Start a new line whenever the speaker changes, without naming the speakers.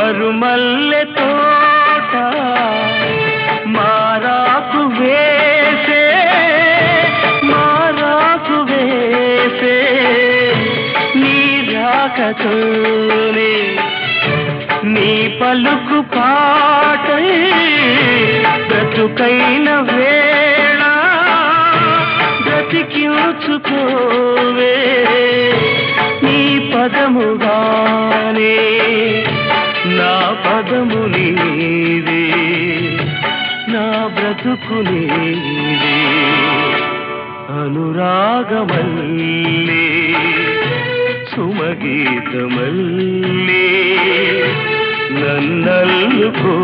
మరుమల్లె తోట మారాకు వేసే నీ రాకతోనే నీ పలుకు పాటై బ్రతుకైన వేళ బ్రతికించుకోవే నీ పదముగానే నా పదము నీవే నా బ్రతుకు నీవే అనురాగమల్లే సుమగీతమల్లే నన్నల్లుకో